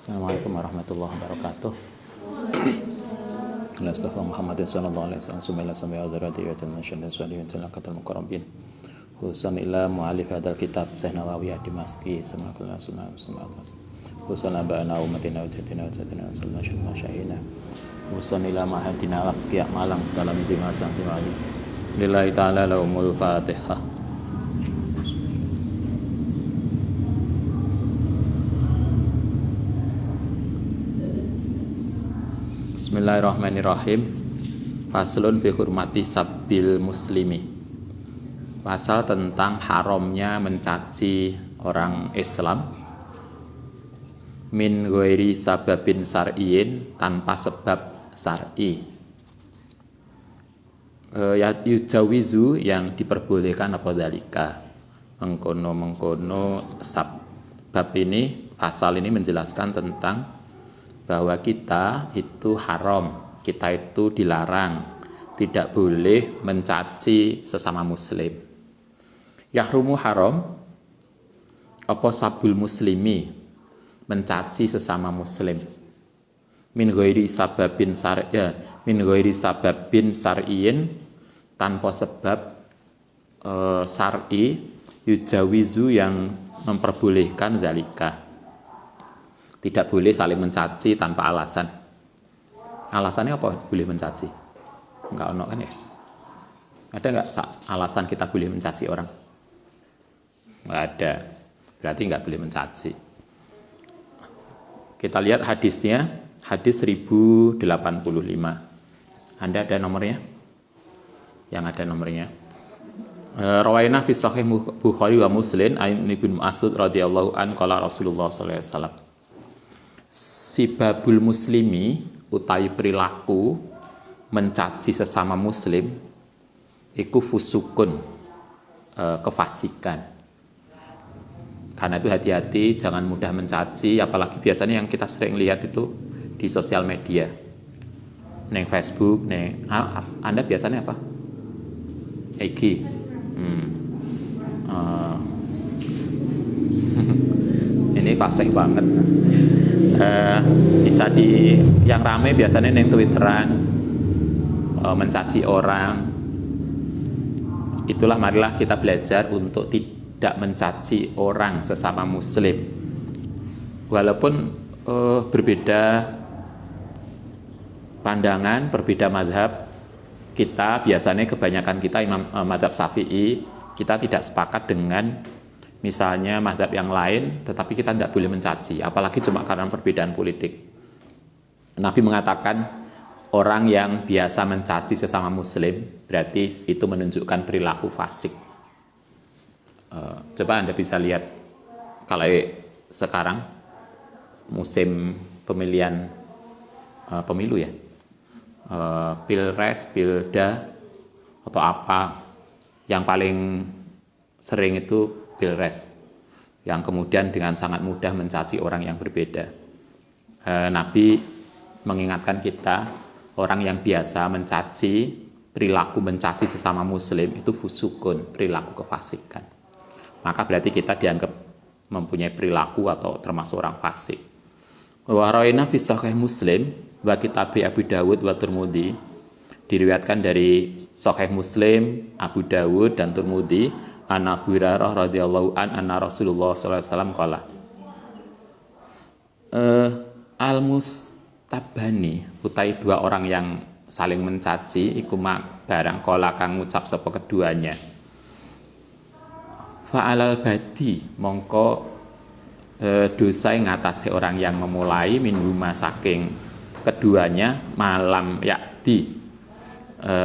Assalamualaikum warahmatullahi wabarakatuh. Al-Astaghfirullah Muhammadin sallallahu alaihi wasallam summa ila sami al-dharati wa janna syadda salihin salakatul mukarrabin khususan ila mu'alif hadal kitab Syekh Nawawi Dimashqi sunnatullah sunnah khususan abana umatina wa jatina sallallahu alaihi wasallam khususan ila mahadina asqiya malang dalam dimasan timali lillahi ta'ala lahumul fatihah. Bismillahirrahmanirrahim. Faslun fi hurmati sabbil muslimi. Pasal tentang haramnya mencaci orang Islam min ghairi sababin syar'iyyin, tanpa sebab syar'i. Ya yujawizu, yang diperbolehkan apa dalika. Mengkono sebab ini, pasal ini menjelaskan tentang bahwa kita itu haram, kita itu dilarang, tidak boleh mencaci sesama muslim. Yahrumu haram apa sabul muslimi, mencaci sesama muslim. Min ghairi sababin syar'iyyin, tanpa sebab syar'i, yujawizu, yang memperbolehkan dalika. Tidak boleh saling mencaci tanpa alasan. Alasannya apa boleh mencaci? Enggak ono kan ya? Ada enggak alasan kita boleh mencaci orang? Enggak ada. Berarti enggak boleh mencaci. Kita lihat hadisnya, hadis 1085. Anda ada nomornya? Yang ada nomornya. Rawaina fi sahih Bukhari wa Muslim an Ibnu Mas'ud radhiyallahu an qala Rasulullah sallallahu alaihi wasallam. Sibabul muslimi, utawi perilaku mencaci sesama muslim, iku fusukun, kefasikan. Karena itu hati-hati, jangan mudah mencaci, apalagi biasanya yang kita sering lihat itu di sosial media, neng Facebook, neng Anda biasanya apa? IG. Ini fasik banget. Bisa di yang rame biasanya neng Twitteran, mencaci orang. Itulah, marilah kita belajar untuk tidak mencaci orang sesama muslim, walaupun berbeda pandangan, berbeda madhab. Kita biasanya, kebanyakan kita imam madhab Syafi'i, kita tidak sepakat dengan misalnya madhab yang lain, tetapi kita tidak boleh mencaci, apalagi cuma karena perbedaan politik. Nabi mengatakan orang yang biasa mencaci sesama muslim, berarti itu menunjukkan perilaku fasik. Coba Anda bisa lihat, kalau sekarang musim pemilihan pemilu ya, pilpres, pilda, atau apa, yang paling sering itu pilpres, yang kemudian dengan sangat mudah mencaci orang yang berbeda. Nabi mengingatkan kita, orang yang biasa mencaci, perilaku mencaci sesama muslim itu fusukun, perilaku kefasikan. Maka berarti kita dianggap mempunyai perilaku atau termasuk orang fasik. Wa rawaina fi sahih Muslim wa kitab Abu Dawud wa Tirmidzi, diriwayatkan dari Sahih Muslim, Abu Dawud dan Tirmidzi, an Abu Hurairah radhiyallahu an anna Rasulullah sallallahu alaihi wasallam qala al-mustabani, utai dua orang yang saling mencaci, iku barang qala kang ngucap sapa keduanya, fa'alal badi, mongko dosa ing atase orang yang memulai, minhuma saking keduanya, malam yakdi,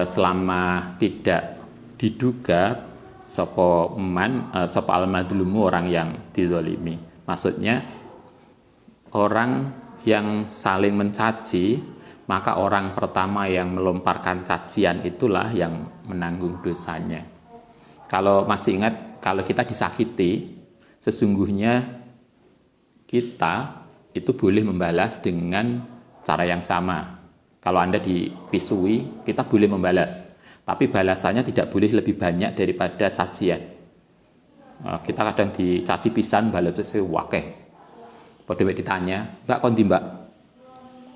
selama tidak diduga sapa al-madlumu, orang yang dizalimi. Maksudnya orang yang saling mencaci, maka orang pertama yang melontarkan cacian itulah yang menanggung dosanya. Kalau masih ingat, kalau kita disakiti, sesungguhnya kita itu boleh membalas dengan cara yang sama. Kalau Anda dipisui, kita boleh membalas, tapi balasannya tidak boleh lebih banyak daripada cacian. Kita kadang dicaci pisan, balasnya wakeh. Pada ditanya, Mbak kondi Mbak?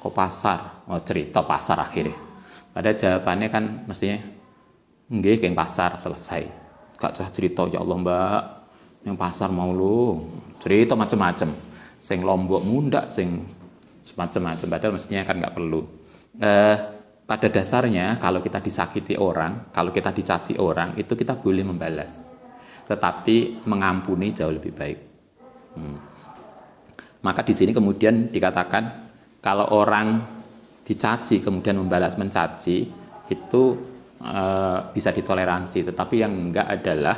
Kok pasar? Oh cerita pasar akhirnya. Pada jawabannya kan mestinya, nggih keng pasar selesai. Gak cah cerita ya Allah Mbak, yang pasar mau lu cerita macam-macam. Sing Lombok mundak, sing macam-macam. Padahal mestinya kan nggak perlu. Pada dasarnya kalau kita disakiti orang, kalau kita dicaci orang, itu kita boleh membalas. Tetapi mengampuni jauh lebih baik. Maka di sini kemudian dikatakan kalau orang dicaci kemudian membalas mencaci itu bisa ditoleransi, tetapi yang enggak adalah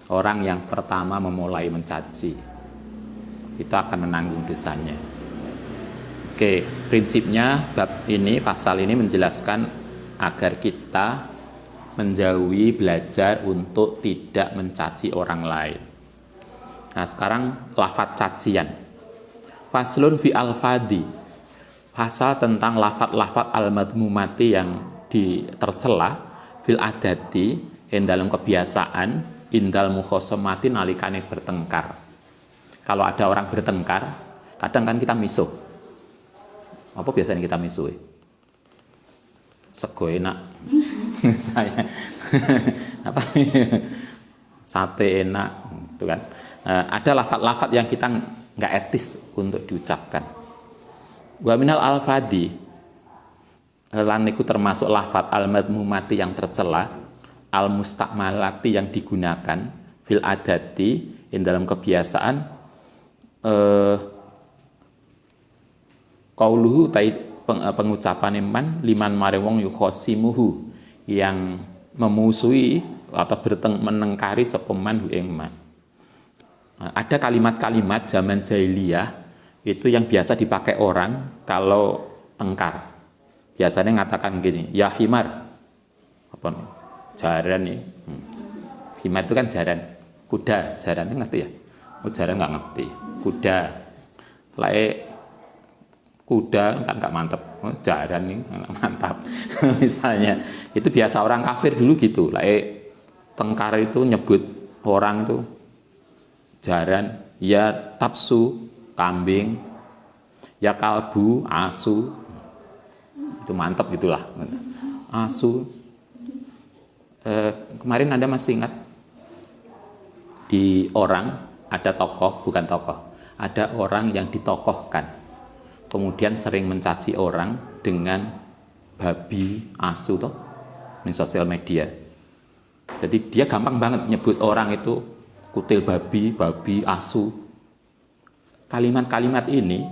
orang yang pertama memulai mencaci. Itu akan menanggung dosanya. Oke, prinsipnya bab ini, pasal ini menjelaskan agar kita menjauhi, belajar untuk tidak mencaci orang lain. Nah, sekarang lafadz cacian. Faslun fi al-fadi, pasal tentang lafadz al-madmumati yang tercela fil adati in dalam kebiasaan indal mukhosomati nalikane bertengkar. Kalau ada orang bertengkar, kadang kan kita misuh. Apa biasanya kita misuh? Sego enak. Saya apa? Sate enak, itu kan. Ada lafadz yang kita nggak etis untuk diucapkan. Wa minal al-fadi, lan iku termasuk lafadz al-madmumati yang tercela, al-mustakmalati yang digunakan, fil adati in dalam kebiasaan, qauluhu pengucapan iman liman marewong yukhosimuhu, yang memusuhi atau menengkari sepeman hu ing man. Ada kalimat-kalimat zaman jahiliyah itu yang biasa dipakai orang kalau tengkar. Biasanya ngatakan gini, ya himar, apa nih? Jaran nih. Himar itu kan jaran. Kuda, jaran itu ngerti ya? Oh, jaran nggak ngerti. Kuda, kuda kan nggak mantap. Oh, jaran nih mantap. Misalnya itu biasa orang kafir dulu gitu. Tengkar itu nyebut orang itu jaran, ya tapsu kambing, ya kalbu asu, itu mantap gitulah. Asu. Kemarin Anda masih ingat di orang ada tokoh, bukan tokoh, ada orang yang ditokohkan, kemudian sering mencaci orang dengan babi, asu toh di sosial media. Jadi dia gampang banget nyebut orang itu kutil babi, asu. Kalimat-kalimat ini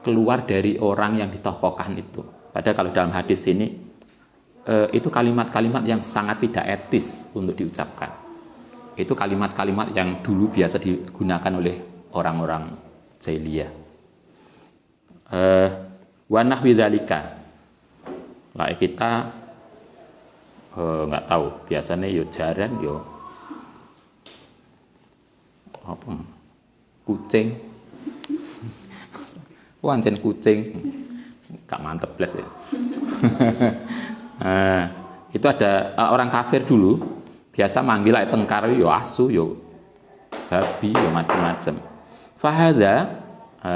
keluar dari orang yang ditokohkan itu. Padahal kalau dalam hadis ini itu kalimat-kalimat yang sangat tidak etis untuk diucapkan. Itu kalimat-kalimat yang dulu biasa digunakan oleh orang-orang jahiliyah. Wa nahwi dzalika. Lah kita nggak tahu, biasanya yo jaran yo apa kucing. Wancen kucing gak mantep blas ya. Itu ada orang kafir dulu biasa manggil tengkar yo asu yo babi yo macam-macam. Fahada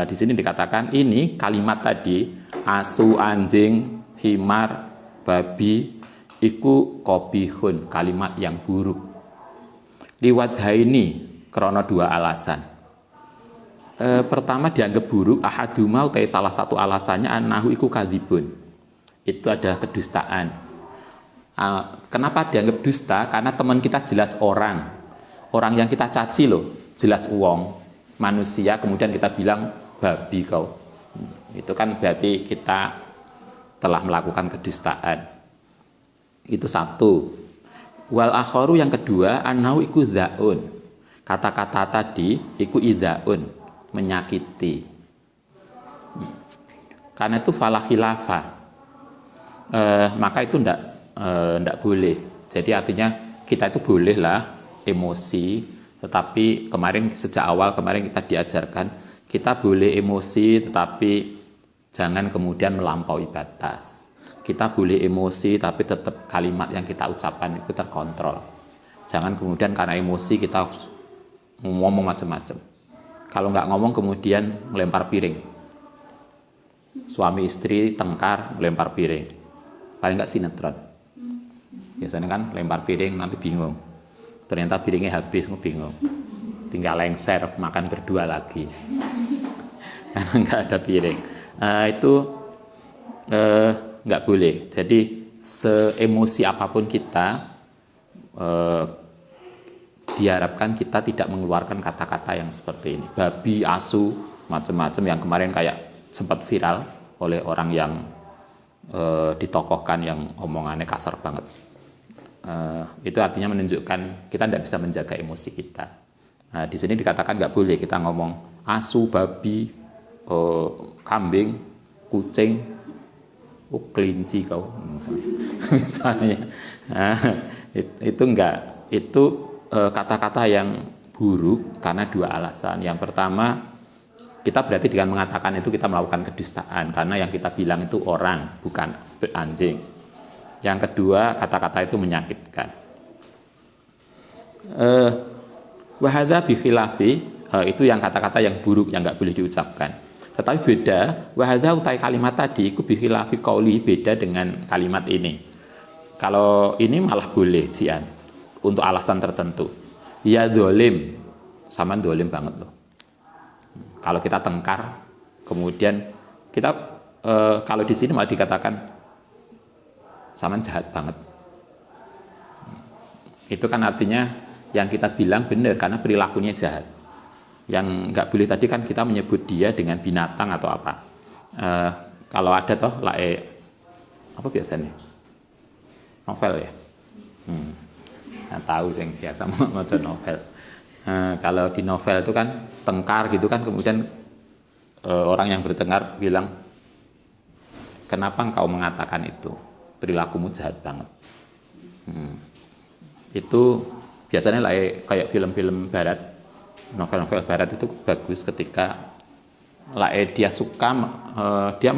di sini dikatakan ini kalimat tadi asu, anjing, himar, babi iku qabihun, kalimat yang buruk. Liwajhaini, karena dua alasan. Pertama dianggap buruk, ahaduma utai salah satu alasannya annahu iku kadzibun. Itu adalah kedustaan. Kenapa dianggap dusta? Karena teman kita jelas orang yang kita caci loh, jelas uang manusia, kemudian kita bilang babi kau. Itu kan berarti kita telah melakukan kedustaan. Itu satu. Wal akharu yang kedua, annahu iku dza'un. Kata-kata tadi iku idzaun, menyakiti. Karena itu fala khilafa. Maka itu ndak boleh. Jadi artinya kita itu bolehlah emosi, tetapi sejak awal kemarin kita diajarkan kita boleh emosi tetapi jangan kemudian melampaui batas. Kita boleh emosi tapi tetap kalimat yang kita ucapkan itu terkontrol. Jangan kemudian karena emosi kita ngomong macam-macam. Kalau nggak ngomong kemudian melempar piring. Suami istri tengkar melempar piring. Paling nggak sinetron. Biasanya kan lempar piring nanti bingung. Ternyata piringnya habis, bingung. Tinggal lengser makan berdua lagi. Karena nggak ada piring. Itu nggak boleh. Jadi seemosi apapun kita, diharapkan kita tidak mengeluarkan kata-kata yang seperti ini. Babi, asu, macam-macam yang kemarin kayak sempat viral oleh orang yang ditokohkan yang omongannya kasar banget. Itu artinya menunjukkan kita tidak bisa menjaga emosi kita. Nah, di sini dikatakan nggak boleh kita ngomong asu, babi, kambing, kucing, kelinci kau misalnya. Nah, itu enggak. Itu kata-kata yang buruk karena dua alasan. Yang pertama, kita berarti dengan mengatakan itu kita melakukan kedustaan karena yang kita bilang itu orang, bukan anjing. Yang kedua, kata-kata itu menyakitkan. Wahada bikhilafi, itu yang kata-kata yang buruk yang nggak boleh diucapkan. Tetapi beda, wahada utai kalimat tadi itu bikhilafi qauli, beda dengan kalimat ini. Kalau ini malah boleh jian untuk alasan tertentu. Ya dolim, sama dolim banget loh. Kalau kita tengkar, kemudian kita kalau di sini malah dikatakan sama jahat banget. Itu kan artinya yang kita bilang benar karena perilakunya jahat. Yang nggak boleh tadi kan kita menyebut dia dengan binatang atau apa. Kalau ada toh apa biasanya? Novel ya. Nah, tahu sih biasa mau novel. Kalau di novel itu kan tengkar gitu kan, kemudian orang yang bertengkar bilang, kenapa engkau mengatakan itu? Perilakumu jahat banget. Itu biasanya kayak film-film barat, novel-novel barat itu bagus ketika dia suka, dia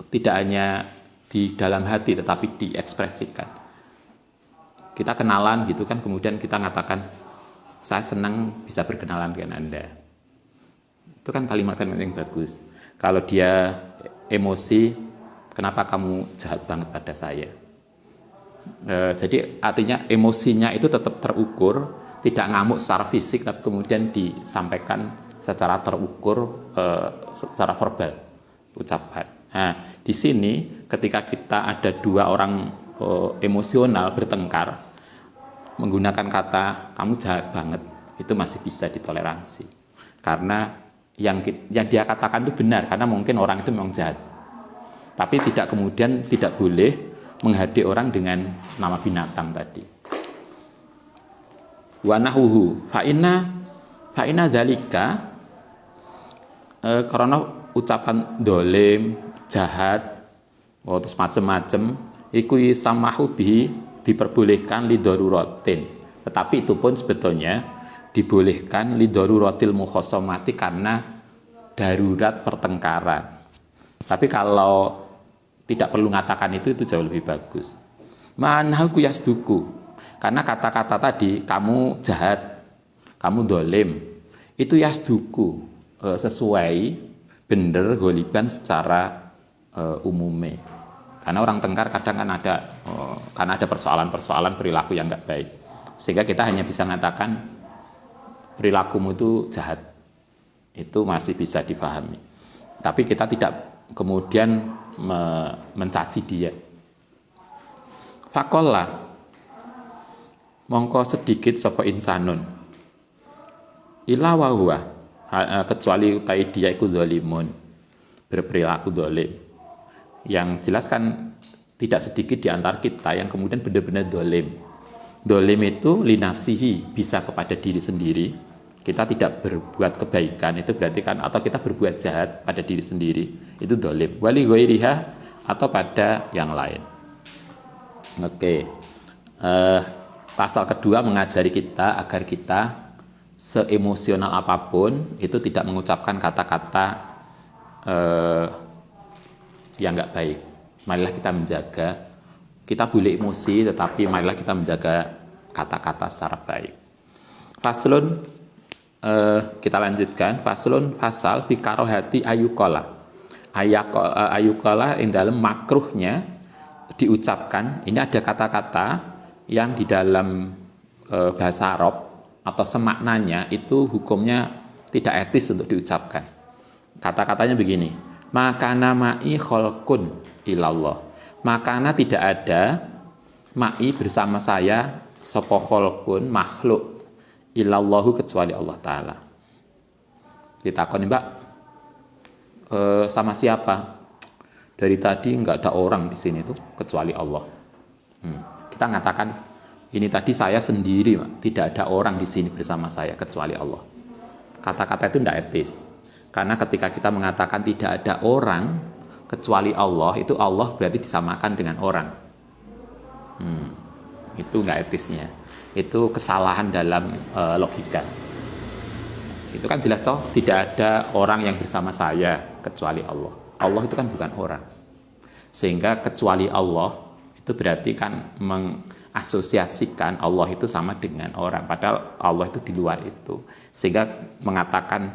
tidak hanya di dalam hati tetapi diekspresikan. Kita kenalan gitu kan, kemudian kita mengatakan saya senang bisa berkenalan dengan Anda. Itu kan kalimat-kalimat yang bagus. Kalau dia emosi, kenapa kamu jahat banget pada saya? Jadi artinya emosinya itu tetap terukur, tidak ngamuk secara fisik, tapi kemudian disampaikan secara terukur, secara verbal, ucapan. Nah, di sini ketika kita ada dua orang emosional bertengkar, menggunakan kata kamu jahat banget, itu masih bisa ditoleransi. Karena yang dia katakan itu benar, karena mungkin orang itu memang jahat. Tapi kemudian tidak boleh menghardik orang dengan nama binatang tadi. Wa nahwuhu fa inna dzalika, karena ucapan dolim, jahat, terus macam-macam, iku samahu bihi, diperbolehkan li daruratin. Tetapi itu pun sebetulnya dibolehkan li daruratil mukhassamati karena darurat pertengkaran. Tapi kalau tidak perlu mengatakan itu jauh lebih bagus. Manhaku yasduku, karena kata-kata tadi kamu jahat, kamu dolim, itu yasduku, sesuai bener goliban secara umumnya. Karena orang tengkar kadang kan karena ada persoalan-persoalan perilaku yang nggak baik, sehingga kita hanya bisa mengatakan perilakumu itu jahat, itu masih bisa dipahami. Tapi kita tidak kemudian mencaci dia. Fakola, mongko sedikit sapa insanun, ila wa huwa, kecuali utai dia iku dzalimun, berperilaku dolim. Yang jelas kan tidak sedikit di antara kita yang kemudian benar-benar dolim. Dolim itu linafsihi, bisa kepada diri sendiri. Kita tidak berbuat kebaikan, itu berarti kan, atau kita berbuat jahat pada diri sendiri, itu dolim. Wali ghairiha, atau pada yang lain. Oke. Pasal kedua mengajari kita agar kita seemosional apapun itu tidak mengucapkan kata-kata yang nggak baik. Marilah kita menjaga, kita boleh emosi, tetapi marilah kita menjaga kata-kata secara baik. Faslun, kita lanjutkan faslun fasal fi karohati ayukola. Ayukola yang dalam makruhnya diucapkan. Ini ada kata-kata yang di dalam bahasa Arab atau semaknanya itu hukumnya tidak etis untuk diucapkan. Kata-katanya begini, makana ma'i kholkun ilallah. Makana tidak ada ma'i bersama saya sapa kholkun makhluk ilallahu kecuali Allah Ta'ala. Ditakoni, Mbak, sama siapa? Dari tadi nggak ada orang di sini tuh kecuali Allah. Kita mengatakan ini tadi saya sendiri, tidak ada orang di sini bersama saya kecuali Allah. Kata-kata itu tidak etis. Karena ketika kita mengatakan tidak ada orang kecuali Allah, itu Allah berarti disamakan dengan orang. Itu nggak etisnya. Itu kesalahan dalam logika. Itu kan jelas toh, tidak ada orang yang bersama saya kecuali Allah. Allah itu kan bukan orang. Sehingga kecuali Allah itu berarti kan mengasosiasikan Allah itu sama dengan orang. Padahal Allah itu di luar itu. Sehingga mengatakan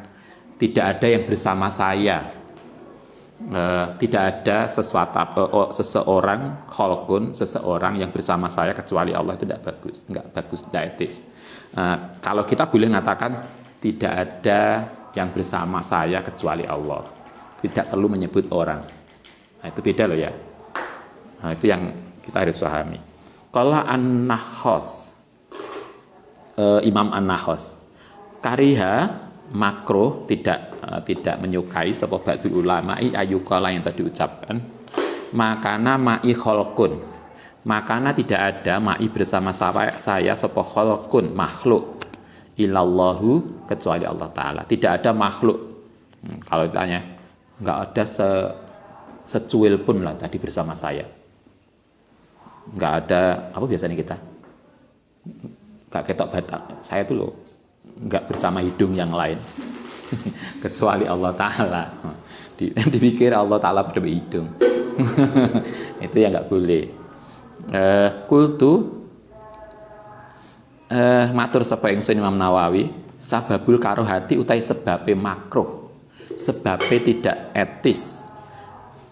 tidak ada yang bersama saya. Tidak ada seseorang kholkun, seseorang yang bersama saya kecuali Allah, itu tidak bagus, tidak etis. Kalau kita boleh mengatakan tidak ada yang bersama saya kecuali Allah, tidak perlu menyebut orang. Nah, itu beda loh ya. Nah, itu yang kita harus pahami. Kalau An-Nahos, Imam An-Nahos, kariha makruh, tidak menyukai sapa ba'dul ulama'i ayuqala yang tadi diucapkan makana ma'i kholqun, makana tidak ada ma'i bersama saya sapa kholqun makhluk ilallahu kecuali Allah Ta'ala. Tidak ada makhluk. Kalau ditanya nggak ada secuil pun lah tadi bersama saya, nggak ada, apa biasanya kita nggak ketok batak saya tuh loh, nggak bersama hidung yang lain kecuali Allah Ta'ala. Dipikir Allah Ta'ala pada hidung. Itu yang nggak boleh. Kultu matur sapa ingsun Imam Nawawi, sababul karohati utai sebabe makruh, sebabe tidak etis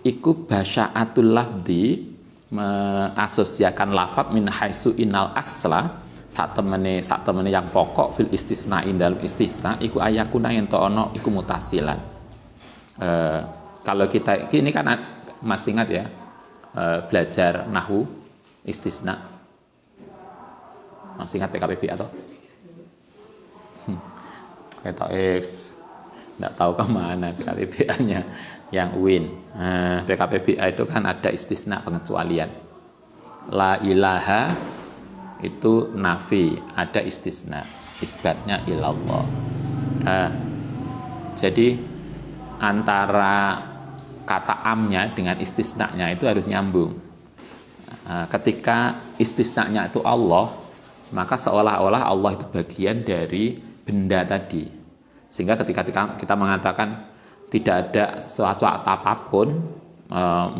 iku basya'atul lafdi, mengasosiakan lafaz min haitsu innal asla, saat temene yang pokok fil istisna, dalam istisna iku ayakuna ento ono iku mutasilan. Kalau kita ini kan masih ingat ya, belajar nahwu istisna, masih ingat PKPB atau kita nggak tahu kemana PKPBA-nya yang UIN. PKPBA itu kan ada istisna, pengecualian. La ilaha itu nafi, ada istisna, isbatnya ilallah. Jadi antara kata amnya dengan istisnanya itu harus nyambung. Ketika istisnanya itu Allah, maka seolah-olah Allah itu bagian dari benda tadi. Sehingga ketika kita mengatakan tidak ada sesuatu apapun,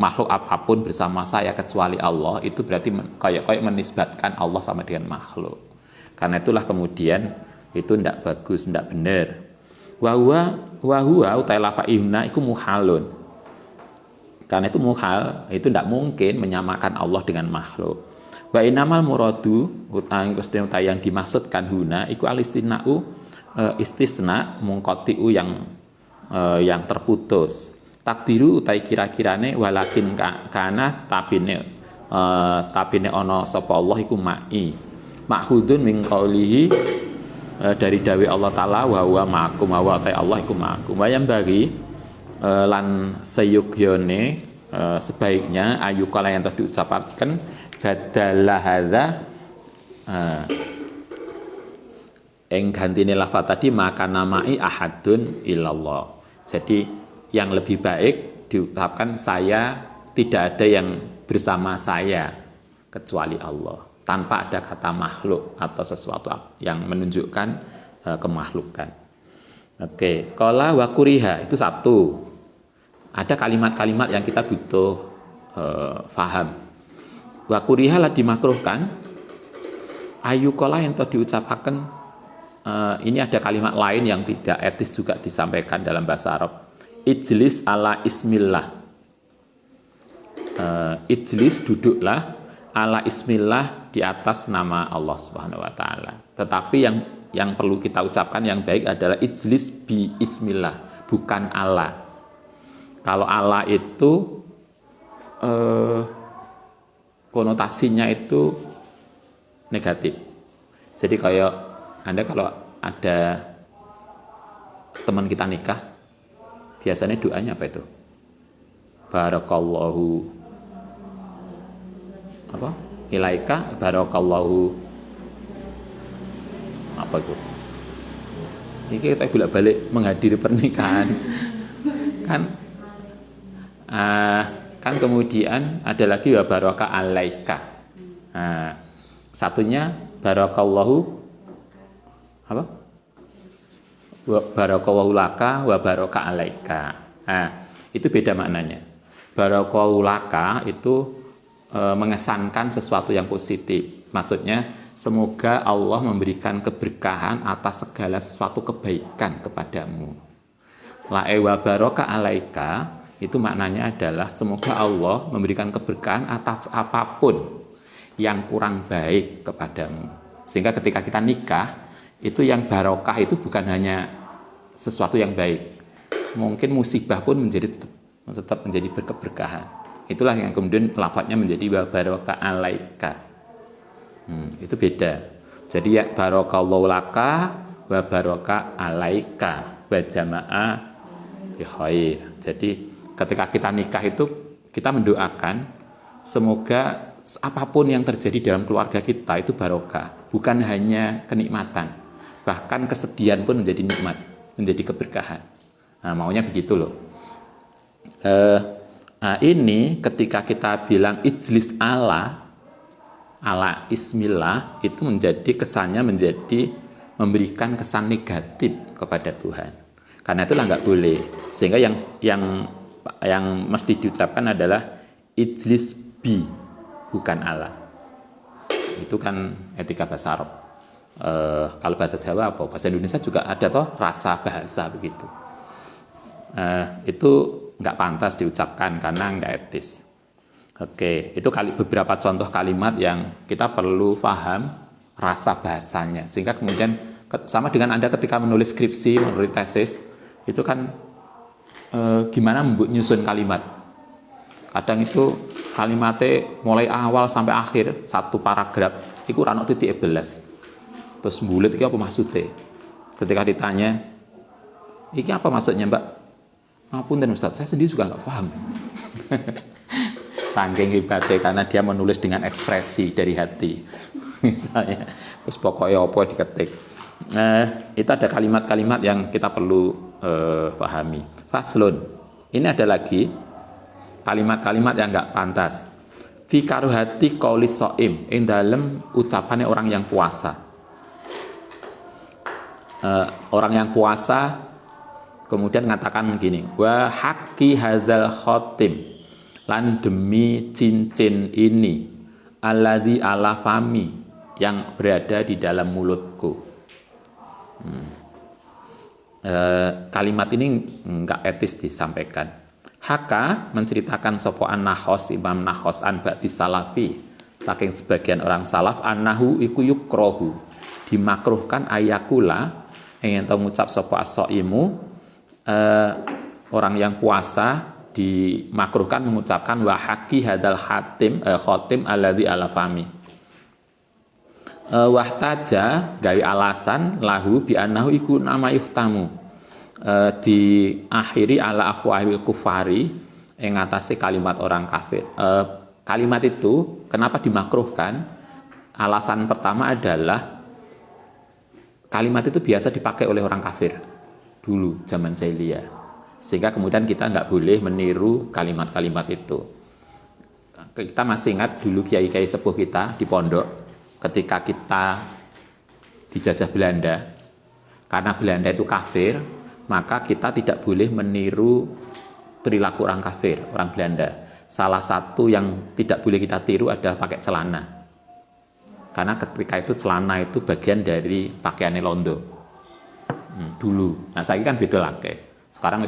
makhluk apapun bersama saya kecuali Allah, itu berarti kayak menisbatkan Allah sama dengan makhluk. Karena itulah kemudian itu tidak bagus, tidak benar. Wahua utai lafaihuna itu muhalun. Karena itu muhal, itu tidak mungkin menyamakan Allah dengan makhluk. Wa inamal muradu utai yang dimaksudkan huna iku alistina'u, istisna mungkotiu yang terputus. Takdiru utai kira-kirane walakin kana tapine ono sapa Allah iku ma'i ma'khudun min qaulihi, dari dawe Allah Ta'ala wa huwa ma'akum, wa utai Allah iku ma'akum. Wa yang bagi lan seyugyone sebaiknya ayukala yang telah diucapkan badalah hadza ing gantine lafaz tadi maka namai ahadun illallah. Jadi yang lebih baik diucapkan saya tidak ada yang bersama saya kecuali Allah, tanpa ada kata makhluk atau sesuatu yang menunjukkan kemakhlukan. Oke, qala wa kuriha itu satu. Ada kalimat-kalimat yang kita butuh faham. Wa kuriha lah dimakruhkan ayukola yang telah diucapkan ini ada kalimat lain yang tidak etis juga disampaikan dalam bahasa Arab. Ijlis ala ismillah. Ijlis, duduklah ala ismillah, di atas nama Allah Subhanahu wa taala. Tetapi yang perlu kita ucapkan yang baik adalah ijlis bi ismillah, bukan ala. Kalau ala itu konotasinya itu negatif. Jadi kayak Anda kalau ada teman kita nikah, biasanya doanya apa itu? Barakallahu apa? Ilaika, barakallahu apa itu? Ini kita bolak-balik menghadiri pernikahan. Kan kemudian ada lagi wa baraka alaika. Nah, satunya barakallahu apa? Barakallahu laka wa baraka alaika. Nah, itu beda maknanya. Barakallahu laka itu mengesankan sesuatu yang positif. Maksudnya semoga Allah memberikan keberkahan atas segala sesuatu kebaikan kepadamu. La wa baraka alaika itu maknanya adalah semoga Allah memberikan keberkahan atas apapun yang kurang baik kepadamu. Sehingga ketika kita nikah, itu yang barokah itu bukan hanya sesuatu yang baik. Mungkin musibah pun tetap menjadi berkeberkahan. Itulah yang kemudian lafadznya menjadi wa barokah alaika. Itu beda. Jadi ya barokallahu laka wa barokah alaika wa jama'a bi khair. Jadi ketika kita nikah itu kita mendoakan semoga apapun yang terjadi dalam keluarga kita itu barokah, bukan hanya kenikmatan, bahkan kesedihan pun menjadi nikmat, menjadi keberkahan. Nah, maunya begitu loh. Ini ketika kita bilang ijlis ala ismillah, itu menjadi kesannya menjadi memberikan kesan negatif kepada Tuhan. Karena itulah nggak boleh. Sehingga yang mesti diucapkan adalah ijlis bi, bukan ala. Itu kan etika bahasa Arab. Kalau bahasa Jawa apa? Bahasa Indonesia juga ada toh rasa bahasa begitu. Itu nggak pantas diucapkan karena nggak etis. Oke, itu beberapa contoh kalimat yang kita perlu paham rasa bahasanya. Sehingga kemudian sama dengan Anda ketika menulis skripsi, menulis tesis, itu kan gimana nyusun kalimat. Kadang itu kalimatnya mulai awal sampai akhir satu paragraf itu ora ono titik belas. Terus bulet iki apa maksudnya? Ketika ditanya, "Iki apa maksudnya, Mbak?" "Ngapunten Ustaz, saya sendiri juga nggak paham." Saking hebatnya karena dia menulis dengan ekspresi dari hati. Misalnya, terus pokoknya apa diketik. Itu ada kalimat-kalimat yang kita perlu pahami. Faslun. Ini ada lagi kalimat-kalimat yang enggak pantas. Fi karuhati qaulis shaim, ing dalem ucapane orang yang puasa. Orang yang puasa kemudian mengatakan begini, wa haqqi hadzal khatim, lan demi cincin ini, alladzi ala fami, yang berada di dalam mulutku. Kalimat ini enggak etis disampaikan. Haka menceritakan sapa an-Nahos, Imam Nahos an ba'di salafi, saking sebagian orang salaf, annahu iku yukrohu, dimakruhkan ayakula, yang mengucap sapa as-shaimu, orang yang puasa dimakruhkan mengucapkan wa haqqi hadzal khatim alladzi ala fami. Wahtaja gawe alasan lahu bi annahu iku nama yuhtamu, diakhiri ala afwahil kufari, yang atase kalimat orang kafir. Kalimat itu kenapa dimakruhkan? Alasan pertama adalah kalimat itu biasa dipakai oleh orang kafir dulu zaman jahiliyah, sehingga kemudian kita nggak boleh meniru kalimat-kalimat itu. Kita masih ingat dulu kiai-kiai sepuh kita di pondok ketika kita dijajah Belanda, karena Belanda itu kafir, maka kita tidak boleh meniru perilaku orang kafir, orang Belanda. Salah satu yang tidak boleh kita tiru adalah pakai celana, karena ketika itu celana itu bagian dari pakaiannya londo. dulu. Nah saiki kan beda lagi. Sekarang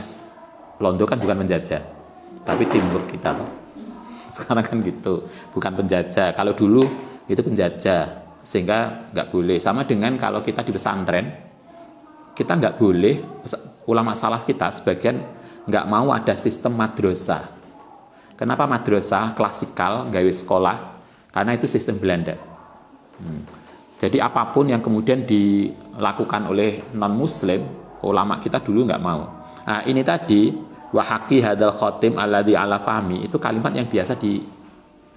Londo kan bukan penjajah, tapi teamwork kita toh. Sekarang kan gitu, bukan penjajah. Kalau dulu itu penjajah, sehingga nggak boleh. Sama dengan kalau kita di pesantren, kita nggak boleh, ulama salaf kita sebagian nggak mau ada sistem madrasah. Kenapa madrasah klasikal gawe sekolah? Karena itu sistem Belanda. Jadi apapun yang kemudian dilakukan oleh non muslim, ulama kita dulu nggak mau. Nah ini tadi wahaki hadal khotim alladzi ala fahmi, itu kalimat yang biasa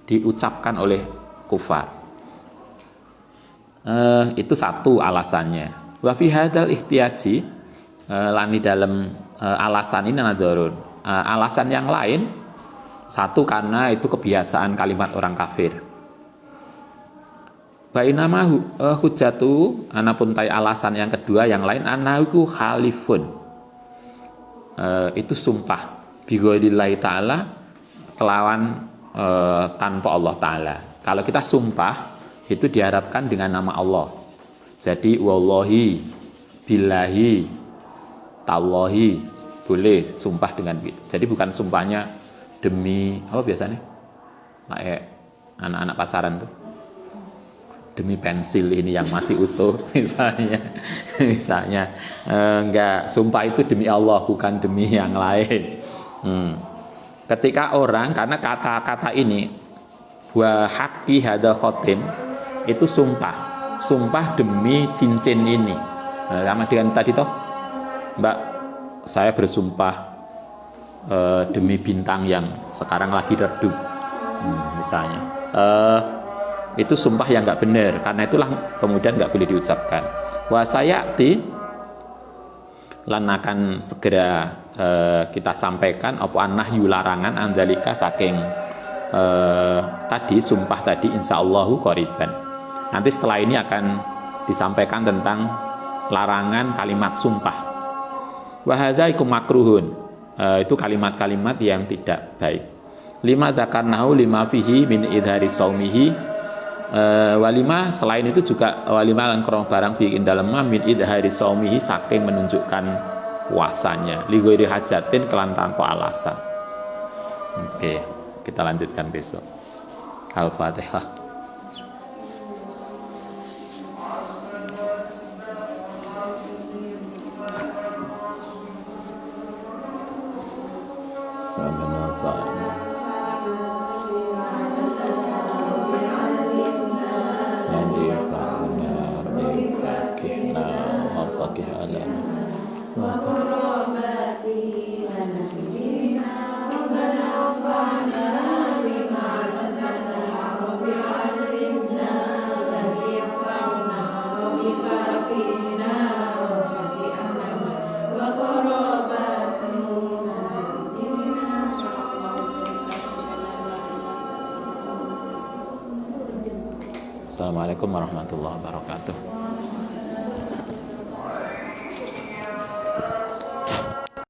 diucapkan oleh kufar. Itu satu alasannya. Wa fi hadal ihtiyaji, lani dalam alasan ini nadharun. Alasan yang lain, satu karena itu kebiasaan kalimat orang kafir. Wa inama hujjatu, anapun tai alasan yang kedua yang lain, anahu khalifun. Itu sumpah bighayrillahi ta'ala, kelawan tanpa Allah ta'ala. Kalau kita sumpah itu diharapkan dengan nama Allah. Jadi wallahi, billahi, tallahi, boleh sumpah dengan gitu. Jadi bukan sumpahnya demi apa biasanya? Kayak anak-anak pacaran tuh. Demi pensil ini yang masih utuh misalnya enggak, sumpah itu demi Allah bukan demi yang lain. Ketika orang, karena kata-kata ini wa haqqi hadza khotim, itu sumpah demi cincin ini. Nah, sama dengan tadi toh, Mbak, saya bersumpah demi bintang yang sekarang lagi redup, misalnya. Itu sumpah yang nggak benar, karena itulah kemudian nggak boleh diucapkan. Wa sayati, lan akan segera kita sampaikan apa nahyu larangan andalika saking tadi sumpah tadi insyaallahu qoriban. Nanti setelah ini akan disampaikan tentang larangan kalimat sumpah. Wa hadza iku makruhun, itu kalimat-kalimat yang tidak baik. Lima dzakarnahu lima fihi min idhari saumihi, walima selain itu juga walima lan krong barang fi dalam min idhari saumihi, saking menunjukkan puasanya li ghairi hajatin, kelan tanpa alasan. Oke, kita lanjutkan besok. Al-Fatihah. Assalamualaikum warahmatullahi wabarakatuh.